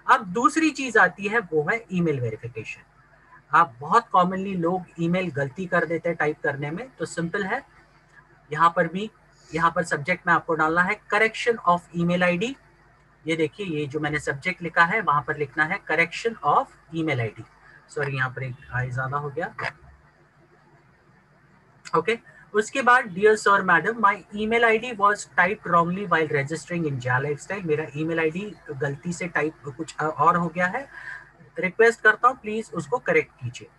अब दूसरी चीज आती है, वो है ईमेल वेरिफिकेशन। आप बहुत कॉमनली लोग ईमेल गलती कर देते हैं टाइप करने में, तो सिंपल है, यहाँ पर भी, यहाँ पर सब्जेक्ट में आपको डालना है करेक्शन ऑफ ईमेल आईडी। ये देखिए, ये जो मैंने सब्जेक्ट लिखा है वहां पर लिखना है correction of email ID. Sorry, यहाँ पर एक आई ज्यादा हो गया। ओके, उसके बाद dear sir madam, my email ID was typed wrongly while registering in जा लाइफस्टाइल। मेरा ईमेल आईडी गलती से टाइप कुछ और हो गया है, रिक्वेस्ट करता हूँ प्लीज उसको करेक्ट कीजिए।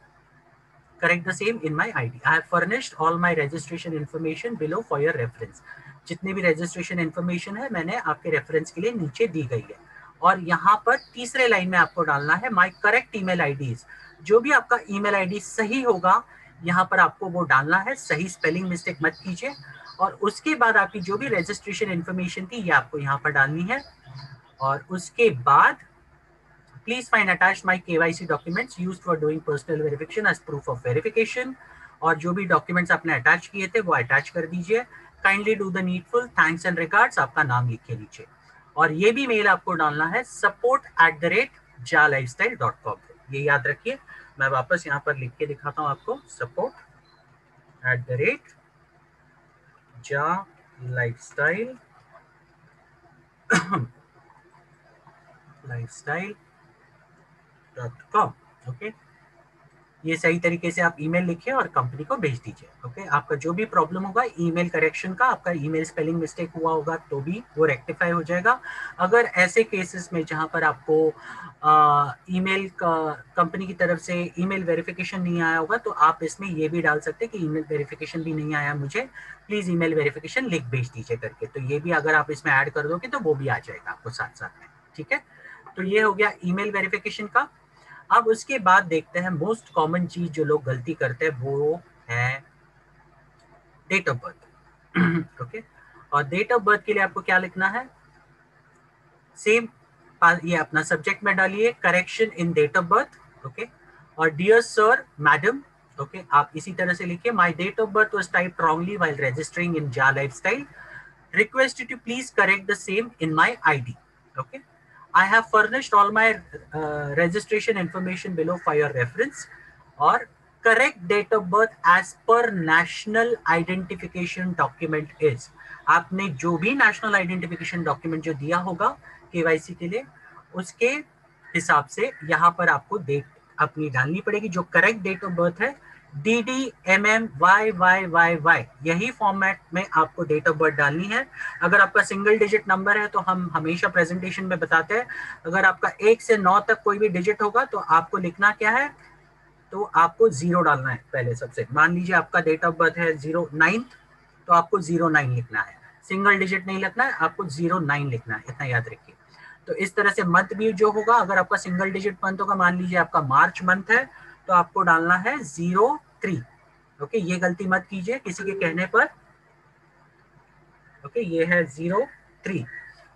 Correct the same in my ID. I have furnished all my registration information below for your reference. जितनी भी registration information है मैंने आपके reference के लिए नीचे दी गई है। और यहाँ पर तीसरे लाइन में आपको डालना है my correct email IDs। जो भी आपका email ID सही होगा यहाँ पर आपको वो डालना है, सही स्पेलिंग मिस्टेक मत कीजिए। और उसके बाद आपकी जो भी registration information थी ये आपको यहाँ पर डालनी है। और उसके बाद Please find attached my KYC documents used for doing personal verification as proof of verification। और जो भी डॉक्यूमेंट्स आपने अटैच किए थे वो अटैच कर दीजिए। Kindly do the needful, thanks and regards, आपका नाम लिख के नीचे। और ये भी मेल आपको डालना है support@jalifestyle.com। ये याद रखिए, मैं वापस यहाँ पर लिख के दिखाता हूँ आपको, support@jalifestyle.com। ओके, ये सही तरीके से आप ईमेल लिखिए और कंपनी को भेज दीजिए। ओके, आपका जो भी प्रॉब्लम होगा ईमेल करेक्शन का, आपका ईमेल स्पेलिंग मिस्टेक हुआ होगा तो भी वो रेक्टिफाई हो जाएगा। अगर ऐसे केसेस में जहां पर आपको ईमेल का कंपनी की तरफ से ईमेल वेरिफिकेशन नहीं आया होगा, तो आप इसमें ये भी डाल सकते हैं कि ईमेल वेरिफिकेशन भी नहीं आया मुझे, प्लीज ईमेल वेरिफिकेशन लिख भेज दीजिए करके। तो ये भी अगर आप इसमें ऐड कर दोगे तो वो भी आ जाएगा आपको साथ साथ में। ठीक है, तो ये हो गया ईमेल वेरिफिकेशन का। अब उसके बाद देखते हैं मोस्ट कॉमन चीज जो लोग गलती करते हैं, वो है डेट ऑफ बर्थ। ओके, और डेट ऑफ बर्थ के लिए आपको क्या लिखना है, सेम ये अपना सब्जेक्ट में डालिए correction in date of birth. Okay, और डियर सर मैडम, ओके, आप इसी तरह से लिखिए my date of birth was typed wrongly while registering in जा lifestyle, request you to please correct the same in my ID. Okay, I have furnished all my registration information below for your reference। और correct date of birth as per national identification document is। आपने जो भी national identification document जो दिया होगा KYC के लिए, उसके हिसाब से यहाँ पर आपको डेट अपनी डालनी पड़ेगी। जो करेक्ट डेट ऑफ बर्थ है DDMMYYYY, यही फॉर्मेट में आपको डेट ऑफ बर्थ डालनी है। अगर आपका सिंगल डिजिट नंबर है तो हम हमेशा प्रेजेंटेशन में बताते हैं, अगर आपका 1 से 9 तक कोई भी डिजिट होगा तो आपको लिखना क्या है, तो आपको 0 डालना है पहले सबसे। मान लीजिए आपका डेट ऑफ बर्थ है 09, तो आपको 09 लिखना है, सिंगल डिजिट नहीं लिखना है, आपको 09 लिखना है, इतना याद रखिए। तो इस तरह से मंथ भी जो होगा, अगर आपका सिंगल डिजिट मंथ होगा, मान लीजिए आपका मार्च मंथ है, तो आपको डालना है 03। ओके, ये गलती मत कीजिए किसी के कहने पर। ओके, ये है 03।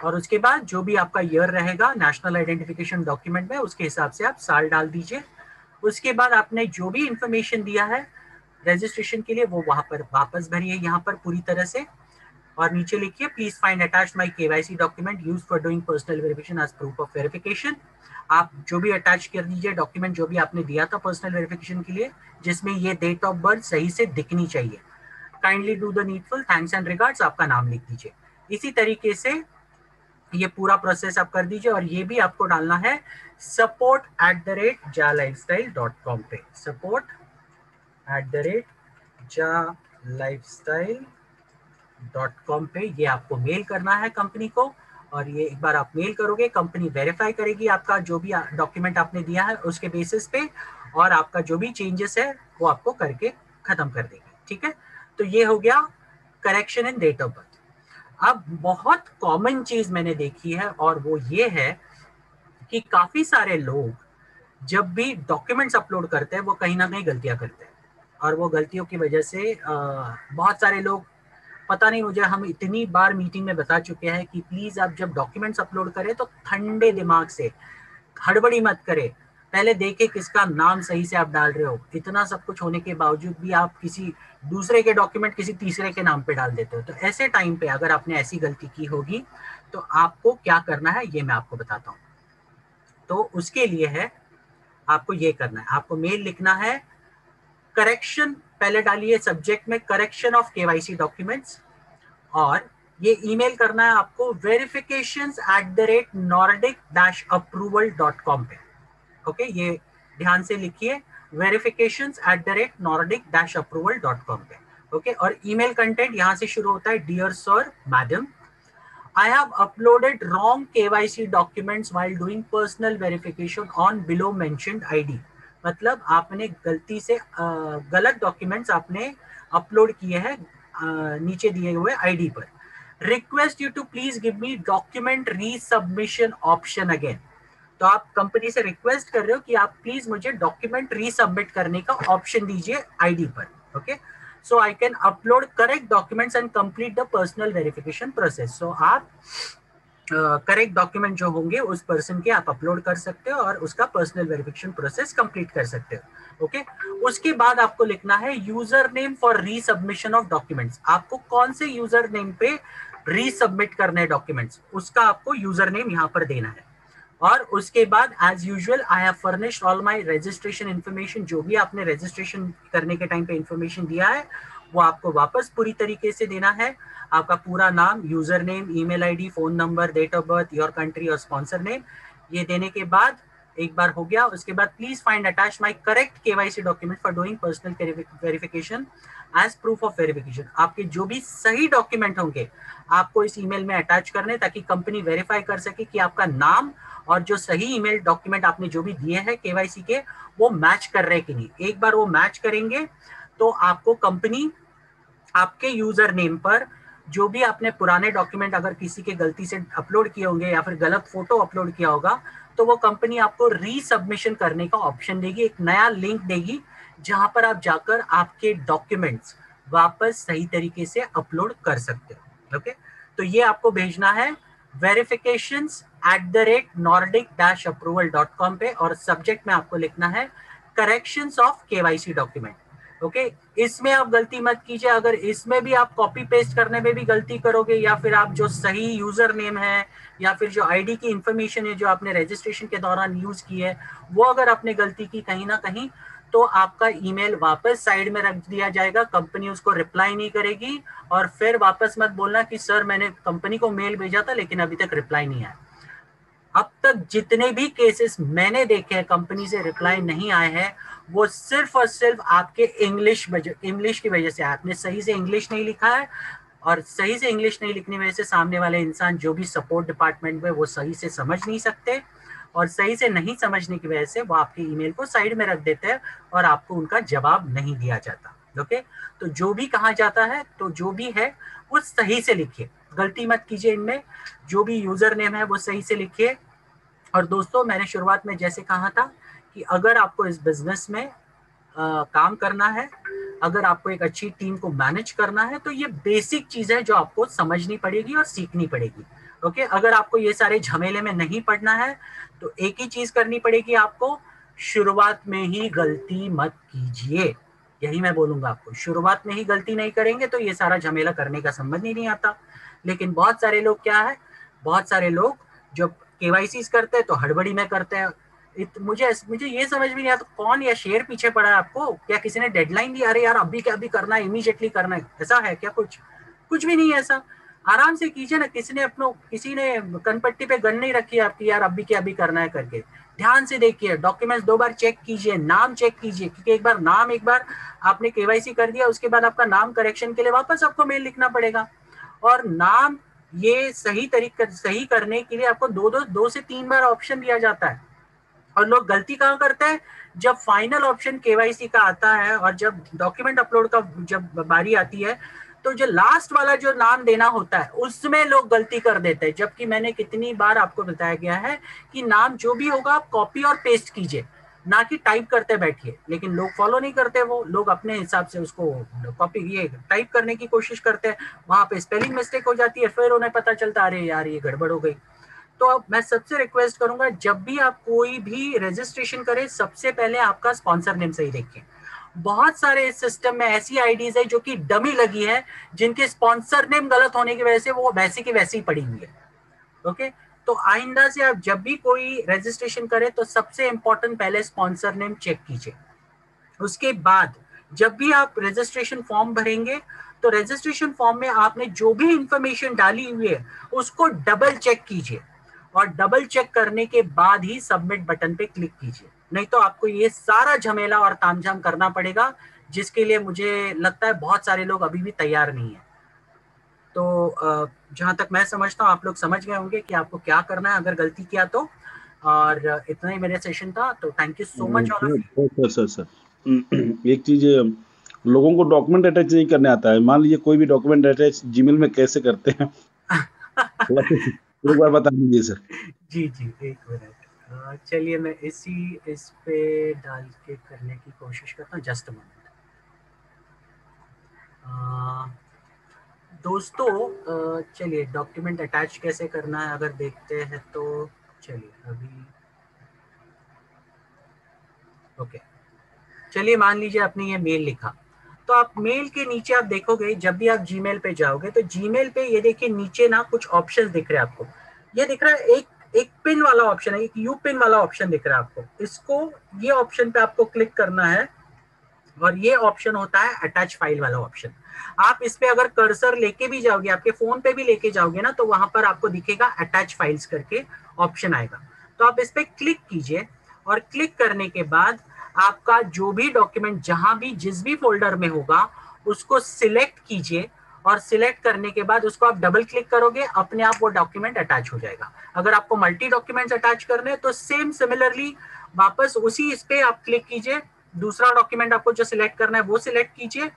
और उसके बाद जो भी आपका ईयर रहेगा नेशनल आइडेंटिफिकेशन डॉक्यूमेंट में, उसके हिसाब से आप साल डाल दीजिए। उसके बाद आपने जो भी इंफॉर्मेशन दिया है रजिस्ट्रेशन के लिए वो वहां पर वापस भरिए यहाँ पर पूरी तरह से। और नीचे लिखिए please find attached my KYC document used for doing personal verification as proof of verification. आप जो भी अटैच कर दीजिए डॉक्यूमेंट जो भी आपने दिया था पर्सनल वेरिफिकेशन के लिए, जिसमें ये डेट ऑफ बर्थ सही से दिखनी चाहिए। Kindly do the needful, thanks and regards, आपका नाम लिख दीजिए। इसी तरीके से ये पूरा प्रोसेस आप कर दीजिए। और ये भी आपको डालना है support@jalifestyle.com पे, support@jalifestyle.com पे ये आपको मेल करना है कंपनी को। और ये एक बार आप मेल करोगे, कंपनी वेरीफाई करेगी आपका जो भी डॉक्यूमेंट आपने दिया है उसके बेसिस पे, और आपका जो भी चेंजेस है वो आपको करके खत्म कर देगी। ठीक है, तो ये हो गया correction in date of birth. अब बहुत कॉमन चीज मैंने देखी है और वो ये है कि काफी सारे लोग जब भी डॉक्यूमेंट्स अपलोड करते हैं वो कहीं ना कहीं गलतियां करते हैं। और वो गलतियों की वजह से बहुत सारे लोग, पता नहीं मुझे, हम इतनी बार मीटिंग में बता चुके हैं कि प्लीज आप जब डॉक्यूमेंट्स अपलोड करें तो ठंडे दिमाग से, हड़बड़ी मत करें, पहले देखें किसका नाम सही से आप डाल रहे हो। इतना सब कुछ होने के बावजूद भी आप किसी दूसरे के डॉक्यूमेंट किसी तीसरे के नाम पे डाल देते हो। तो ऐसे टाइम पे अगर आपने ऐसी गलती की होगी तो आपको क्या करना है ये मैं आपको बताता हूँ। तो उसके लिए है आपको ये करना है, आपको मेल लिखना है करेक्शन, पहले डालिए सब्जेक्ट में करेक्शन ऑफ केवाईसी डॉक्यूमेंट्स, और ये ईमेल करना है आपको verifications@nordic-approval.com पे। ओके, ये ध्यान से लिखिए, verifications@nordic-approval.com पे। ओके, और ईमेल कंटेंट यहां से शुरू होता है, dear sir madam, I have uploaded wrong KYC documents while doing personal verification on below mentioned ID। मतलब आपने गलती से गलत डॉक्यूमेंट्स आपने अपलोड किए हैं नीचे दिए हुए आईडी पर। Request you to please give me document resubmission option again. तो आप कंपनी से रिक्वेस्ट कर रहे हो कि आप प्लीज मुझे डॉक्यूमेंट रीसबमिट करने का ऑप्शन दीजिए आईडी पर। Okay, so I can upload correct documents and complete the personal verification process। so आप करेक्ट डॉक्यूमेंट जो होंगे उस पर्सन के आप अपलोड कर सकते हो और उसका पर्सनल वेरिफिकेशन प्रोसेस कंप्लीट कर सकते हो। ओके, उसके बाद आपको लिखना है user name for resubmission of documents. आपको कौन से यूजर नेम पे रीसबमिट करने हैं डॉक्यूमेंट्स, उसका आपको यूजर नेम यहाँ पर देना है। और उसके बाद as usual I have furnished all my registration information. जो भी आपने रजिस्ट्रेशन करने के टाइम पे इन्फॉर्मेशन दिया है वो आपको वापस पूरी तरीके से देना है। आपका पूरा नाम, user name, email ID, phone number, date of birth, your country और स्पॉन्सर नेम, ये देने के बाद एक बार हो गया। उसके बाद please find attach my correct KYC document for doing personal verification as proof of verification. आपके जो भी सही डॉक्यूमेंट होंगे आपको इस ईमेल में अटैच करने, ताकि कंपनी वेरीफाई कर सके कि आपका नाम और जो सही ईमेल डॉक्यूमेंट आपने जो भी दिए हैं केवाईसी के वो मैच कर रहे हैं कि नहीं। एक बार वो मैच करेंगे तो आपको कंपनी आपके यूजर नेम पर जो भी आपने पुराने डॉक्यूमेंट अगर किसी के गलती से अपलोड किए होंगे या फिर गलत फोटो अपलोड किया होगा तो वो कंपनी आपको रीसबमिशन करने का ऑप्शन देगी, एक नया लिंक देगी जहां पर आप जाकर आपके डॉक्यूमेंट्स वापस सही तरीके से अपलोड कर सकते हो। ओके, तो ये आपको भेजना है verifications@nordic-approval.com पे, और सब्जेक्ट में आपको लिखना है corrections of KYC document. Okay, इसमें आप गलती मत कीजिए। अगर इसमें भी आप कॉपी पेस्ट करने में भी गलती करोगे या फिर आप जो सही यूजर नेम है या फिर जो आईडी की इंफॉर्मेशन है जो आपने रजिस्ट्रेशन के दौरान यूज की है वो अगर आपने गलती की कहीं ना कहीं, तो आपका ईमेल वापस साइड में रख दिया जाएगा, कंपनी उसको रिप्लाई नहीं करेगी। और फिर वापस मत बोलना कि सर मैंने कंपनी को मेल भेजा था लेकिन अभी तक रिप्लाई नहीं आया। अब तक जितने भी केसेस मैंने देखे हैं कंपनी से रिप्लाई नहीं आए हैं वो सिर्फ और सिर्फ आपके इंग्लिश की वजह से। आपने सही से इंग्लिश नहीं लिखा है, और सही से इंग्लिश नहीं लिखने की वजह से सामने वाले इंसान जो भी सपोर्ट डिपार्टमेंट में वो सही से समझ नहीं सकते, और सही से नहीं समझने की वजह से वो आपके ईमेल को साइड में रख देते हैं और आपको उनका जवाब नहीं दिया जाता। ओके, तो जो भी कहा जाता है तो जो भी है वो सही से लिखिए, गलती मत कीजिए इनमें। जो भी यूजर नेम है वो सही से लिखिए। और दोस्तों मैंने शुरुआत में जैसे कहा था कि अगर आपको इस बिजनेस में काम करना है, अगर आपको एक अच्छी टीम को मैनेज करना है, तो ये बेसिक चीज है जो आपको समझनी पड़ेगी और सीखनी पड़ेगी। ओके, अगर आपको ये सारे झमेले में नहीं पड़ना है तो एक ही चीज करनी पड़ेगी आपको, शुरुआत में ही गलती मत कीजिए। यही मैं बोलूंगा आपको, शुरुआत में ही गलती नहीं करेंगे तो ये सारा झमेला करने का संबंध ही नहीं आता। लेकिन बहुत सारे लोग क्या है, बहुत सारे लोग जो केवाईसी करते हैं तो हड़बड़ी में करते हैं। मुझे ये समझ में नहीं आता कौन या शेर पीछे पड़ा है आपको, क्या किसी ने डेडलाइन दी, अरे यार अभी क्या अभी करना है, इमीडिएटली करना है, ऐसा है क्या? कुछ भी नहीं है ऐसा। आराम से कीजिए ना, किसी ने कनपट्टी पे गन नहीं रखी है आपकी, यार अभी क्या अभी करना है करके। ध्यान से देखिए, डॉक्यूमेंट्स 2 बार चेक कीजिए, नाम चेक कीजिए, क्योंकि एक बार आपने केवाईसी कर दिया उसके बाद आपका नाम करेक्शन के लिए वापस आपको मेल लिखना पड़ेगा। और नाम ये सही करने के लिए आपको 2 से 3 बार ऑप्शन दिया जाता है। और लोग गलती कहाँ करते हैं, जब फाइनल ऑप्शन केवाईसी का आता है और जब डॉक्यूमेंट अपलोड का जब बारी आती है तो जो लास्ट वाला जो नाम देना होता है उसमें लोग गलती कर देते हैं। जबकि मैंने कितनी बार आपको बताया गया है कि नाम जो भी होगा आप कॉपी और पेस्ट कीजिए, ना कि टाइप करते बैठिए। लेकिन लोग फॉलो नहीं करते, वो लोग अपने हिसाब से उसको कॉपी ये टाइप करने की कोशिश करते हैं, वहां पे स्पेलिंग मिस्टेक हो जाती है, फिर उन्हें पता चलता अरे यार ये गड़बड़ हो गई। तो अब मैं सबसे रिक्वेस्ट करूंगा जब भी आप कोई भी रजिस्ट्रेशन करें सबसे पहले आपका स्पॉन्सर नेम सही देखें। बहुत सारे इस सिस्टम में ऐसी आईडीज है जो कि डमी लगी है, जिनके स्पॉन्सर नेम गलत होने की वजह से वो वैसे की वैसे ही पड़ी हुई है। ओके, तो आइंदा से आप जब भी कोई रजिस्ट्रेशन करें तो सबसे इंपॉर्टेंट पहले स्पॉन्सर नेम चेक कीजिए। उसके बाद जब भी आप रजिस्ट्रेशन फॉर्म भरेंगे तो रजिस्ट्रेशन फॉर्म में आपने जो भी इंफॉर्मेशन डाली हुई है उसको डबल चेक कीजिए, और डबल चेक करने के बाद ही सबमिट बटन पे क्लिक कीजिए। नहीं तो आपको ये सारा झमेला और तामझाम करना पड़ेगा, जिसके लिए मुझे लगता है बहुत सारे लोग अभी भी तैयार नहीं है। तो जहां तक मैं समझता हूँ आप लोग समझ गए होंगे कि आपको क्या करना है अगर गलती किया तो। और इतना ही मेरा सेशन था, तो thank you so much all of you. Sir एक चीज, लोगों को डॉक्यूमेंट अटैच नहीं करने आता है। मान लीजिए कोई भी डॉक्यूमेंट अटैच जीमेल में कैसे करते हैं? थोड़ा सा एक बार बता दीजिए सर। जी जी, एक मिनट, चलिए मैं इस पे डाल के करने की कोशिश करता हूँ, जस्ट अ मोमेंट। दोस्तों चलिए डॉक्यूमेंट अटैच कैसे करना है अगर देखते हैं तो, चलिए अभी ओके। चलिए मान लीजिए आपने ये मेल लिखा, तो आप मेल के नीचे आप देखोगे जब भी आप जीमेल पे जाओगे तो जीमेल पे ये देखिए नीचे ना कुछ ऑप्शंस दिख रहे हैं आपको। ये दिख रहा है एक एक पिन वाला ऑप्शन है, एक यू पिन वाला ऑप्शन दिख रहा है आपको। इसको, ये ऑप्शन पे आपको क्लिक करना है, और ये ऑप्शन होता है अटैच फाइल वाला ऑप्शन। आप इस पे अगर कर्सर लेके भी जाओगे, आपके फोन पे भी लेके जाओगे ना, तो वहां पर आपको दिखेगा अटैच फाइल्स करके ऑप्शन आएगा। तो आप इस पे क्लिक कीजिए, और क्लिक करने के बाद आपका जो भी डॉक्यूमेंट जहां भी जिस भी फोल्डर में होगा उसको सिलेक्ट कीजिए, और सिलेक्ट करने के बाद उसको आप डबल क्लिक करोगे, अपने आप वो डॉक्यूमेंट अटैच हो जाएगा। अगर आपको मल्टी डॉक्यूमेंट्स अटैच करने हैं तो सेम सिमिलरली वापस उसी इस पे आप क्लिक कीजिए, दूसरा डॉक्यूमेंट आपको जो सिलेक्ट करना है वो सिलेक्ट कीजिए,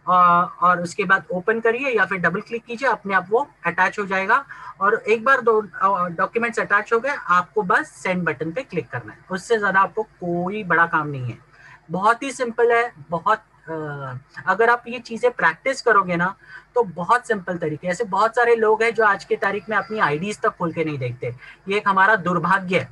और उसके बाद ओपन करिए या फिर डबल क्लिक कीजिए, अपने आप वो अटैच हो जाएगा। और एक बार दो डॉक्यूमेंट्स अटैच हो गए, आपको बस सेंड बटन पे क्लिक करना है, उससे ज्यादा आपको कोई बड़ा काम नहीं है। बहुत ही सिंपल है, बहुत अगर आप ये चीजें प्रैक्टिस करोगे ना तो बहुत सिंपल तरीके। ऐसे बहुत सारे लोग हैं जो आज की तारीख में अपनी आईडीज तक खोल के नहीं देखते। ये एक हमारा दुर्भाग्य है।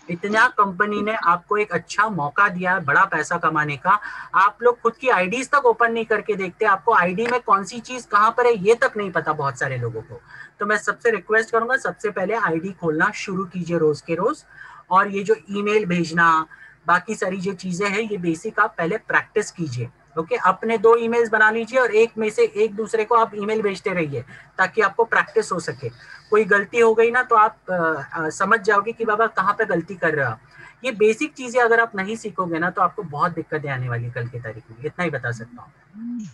इतना कंपनी ने आपको एक अच्छा मौका दिया है बड़ा पैसा कमाने का, आप लोग खुद की आईडीज तक ओपन नहीं करके देखते। आपको आईडी में कौन सी चीज कहां पर है ये तक नहीं पता बहुत सारे लोगों को। तो मैं सबसे रिक्वेस्ट करूंगा, सबसे पहले आईडी खोलना शुरू कीजिए रोज के रोज। और ये जो ईमेल भेजना, बाकी सारी जो चीजें हैं, ये बेसिक आप पहले प्रैक्टिस कीजिए। ओके, अपने 2 ईमेल्स बना लीजिए और एक में से एक दूसरे को आप ईमेल भेजते रहिए, ताकि आपको प्रैक्टिस हो सके। कोई गलती हो गई ना तो आप समझ जाओगे कि बाबा कहाँ पे गलती कर रहे हो आप। ये बेसिक चीजें अगर आप नहीं सीखोगे ना तो आपको बहुत दिक्कतें आने वाली कल की तारीख में, इतना ही बता सकता हूँ।